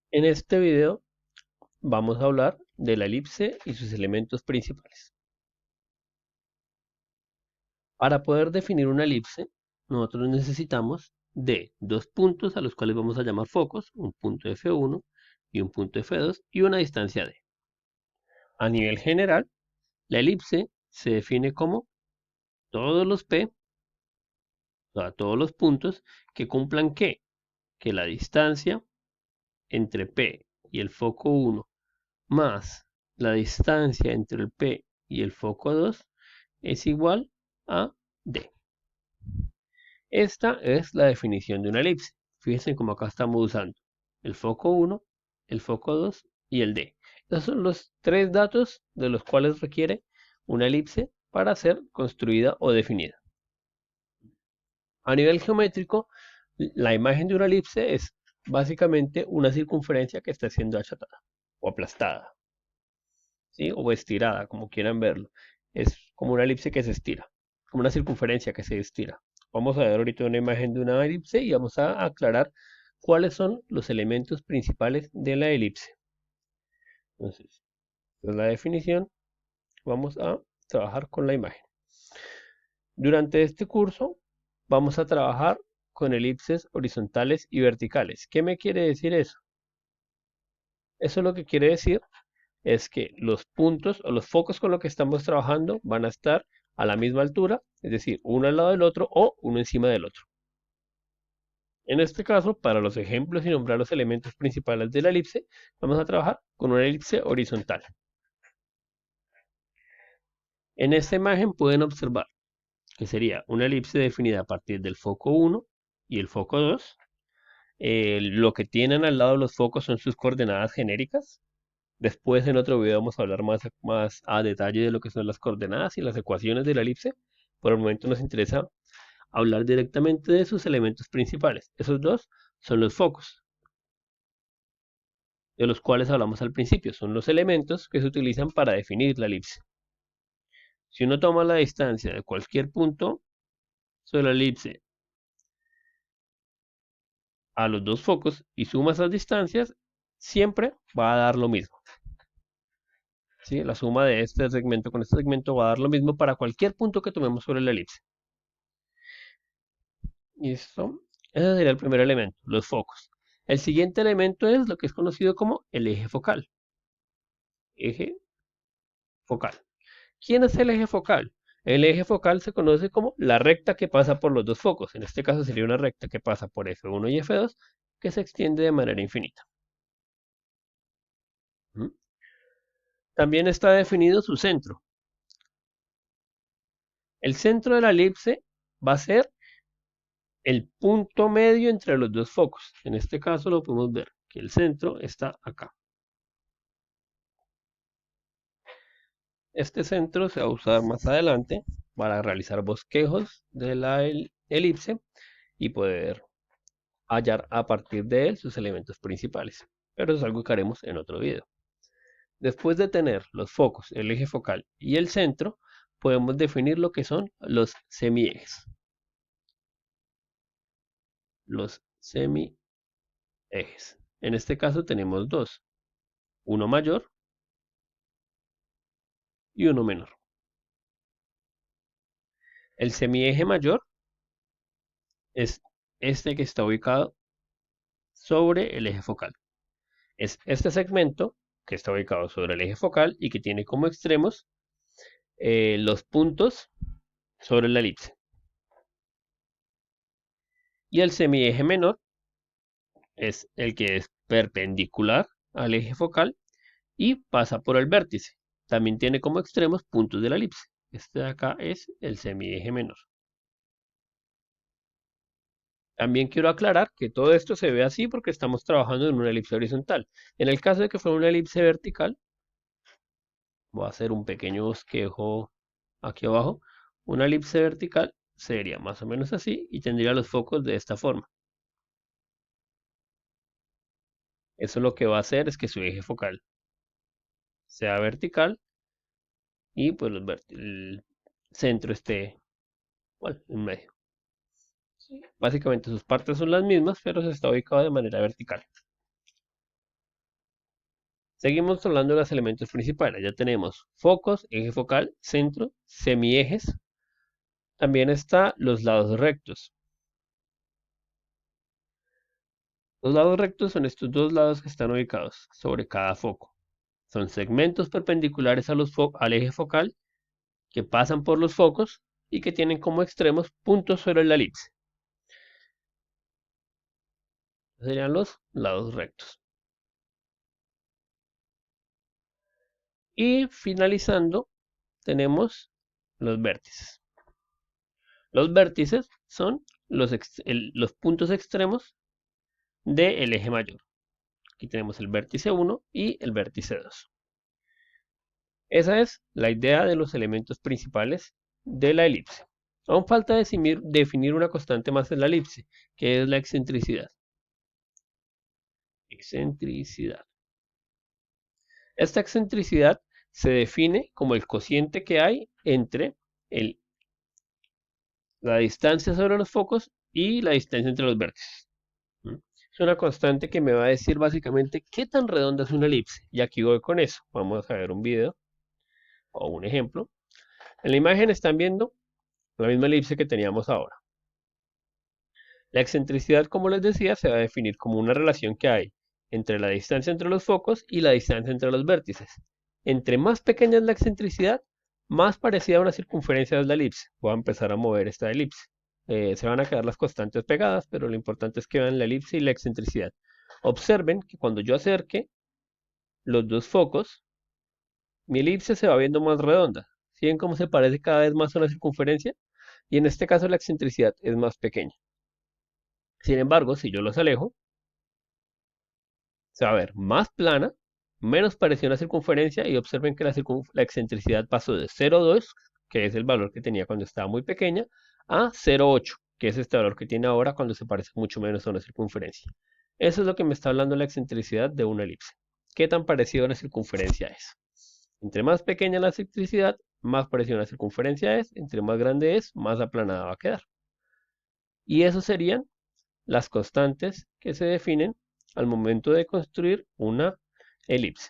En este video vamos a hablar de la elipse y sus elementos principales. Para poder definir una elipse, nosotros necesitamos de dos puntos a los cuales vamos a llamar focos, un punto F1 y un punto F2 y una distancia D. A nivel general, la elipse se define como todos los P, o sea, todos los puntos que cumplan ¿qué? Que la distancia entre P y el foco 1 más la distancia entre el P y el foco 2 es igual a D. Esta es la definición de una elipse. Fíjense cómo acá estamos usando el foco 1, el foco 2 y el D. Esos son los tres datos de los cuales requiere una elipse para ser construida o definida. A nivel geométrico, la imagen de una elipse es básicamente una circunferencia que está siendo achatada o aplastada, ¿sí? O estirada, como quieran verlo. Es como una elipse que se estira, como una circunferencia que se estira. Vamos a ver ahorita una imagen de una elipse y vamos a aclarar cuáles son los elementos principales de la elipse. Entonces, esta es la definición. Vamos a trabajar con la imagen. Durante este curso vamos a trabajar con elipses horizontales y verticales. ¿Qué me quiere decir eso? Eso lo que quiere decir es que los puntos o los focos con los que estamos trabajando van a estar a la misma altura, es decir, uno al lado del otro o uno encima del otro. En este caso, para los ejemplos y nombrar los elementos principales de la elipse, vamos a trabajar con una elipse horizontal. En esta imagen pueden observar que sería una elipse definida a partir del foco 1 y el foco 2. Lo que tienen al lado de los focos son sus coordenadas genéricas. Después en otro video vamos a hablar más a detalle de lo que son las coordenadas y las ecuaciones de la elipse. Por el momento nos interesa hablar directamente de sus elementos principales. Esos dos son los focos, de los cuales hablamos al principio. Son los elementos que se utilizan para definir la elipse. Si uno toma la distancia de cualquier punto sobre la elipse a los dos focos y suma esas distancias, siempre va a dar lo mismo. ¿Sí? La suma de este segmento con este segmento va a dar lo mismo para cualquier punto que tomemos sobre la elipse. Listo. Ese sería el primer elemento, los focos. El siguiente elemento es lo que es conocido como el eje focal. Eje focal. ¿Quién es el eje focal? El eje focal se conoce como la recta que pasa por los dos focos. En este caso sería una recta que pasa por F1 y F2 que se extiende de manera infinita. ¿Mm? También está definido su centro. El centro de la elipse va a ser el punto medio entre los dos focos. En este caso lo podemos ver que el centro está acá. Este centro se va a usar más adelante para realizar bosquejos de la elipse y poder hallar a partir de él sus elementos principales. Pero eso es algo que haremos en otro video. Después de tener los focos, el eje focal y el centro, podemos definir lo que son los semiejes. Los semiejes. En este caso tenemos dos, uno mayor y uno menor. El semieje mayor es este que está ubicado sobre el eje focal. Es este segmento que está ubicado sobre el eje focal y que tiene como extremos los puntos sobre la elipse. Y el semieje menor es el que es perpendicular al eje focal y pasa por el vértice. También tiene como extremos puntos de la elipse. Este de acá es el semieje menor. También quiero aclarar que todo esto se ve así porque estamos trabajando en una elipse horizontal. En el caso de que fuera una elipse vertical, voy a hacer un pequeño bosquejo aquí abajo. Una elipse vertical sería más o menos así y tendría los focos de esta forma. Eso lo que va a hacer es que su eje focal sea vertical y pues el centro esté, bueno, en medio. Básicamente sus partes son las mismas, pero se está ubicado de manera vertical. Seguimos hablando de los elementos principales. Ya tenemos focos, eje focal, centro, semiejes. También está los lados rectos. Los lados rectos son estos dos lados que están ubicados sobre cada foco. Son segmentos perpendiculares al eje focal que pasan por los focos y que tienen como extremos puntos sobre la elipse. Serían los lados rectos. Y finalizando, tenemos los vértices. Los vértices son los puntos extremos del eje mayor. Aquí tenemos el vértice 1 y el vértice 2. Esa es la idea de los elementos principales de la elipse. Aún falta definir una constante más en la elipse, que es la excentricidad. Excentricidad. Esta excentricidad se define como el cociente que hay entre la distancia sobre los focos y la distancia entre los vértices. Es una constante que me va a decir básicamente qué tan redonda es una elipse. Y aquí voy con eso. Vamos a ver un video o un ejemplo. En la imagen están viendo la misma elipse que teníamos ahora. La excentricidad, como les decía, se va a definir como una relación que hay entre la distancia entre los focos y la distancia entre los vértices. Entre más pequeña es la excentricidad, más parecida a una circunferencia es la elipse. Voy a empezar a mover esta elipse. Se van a quedar las constantes pegadas, pero lo importante es que vean la elipse y la excentricidad. Observen que cuando yo acerque los dos focos, mi elipse se va viendo más redonda. ¿Sí ven cómo se parece cada vez más a una circunferencia? Y en este caso la excentricidad es más pequeña. Sin embargo, si yo los alejo, se va a ver más plana, menos parecida a una circunferencia, y observen que la excentricidad pasó de 0,2, que es el valor que tenía cuando estaba muy pequeña, a 0,8, que es este valor que tiene ahora cuando se parece mucho menos a una circunferencia. Eso es lo que me está hablando la excentricidad de una elipse. ¿Qué tan parecida a una circunferencia es? Entre más pequeña la excentricidad, más parecida a una circunferencia es. Entre más grande es, más aplanada va a quedar. Y eso serían las constantes que se definen al momento de construir una elipse.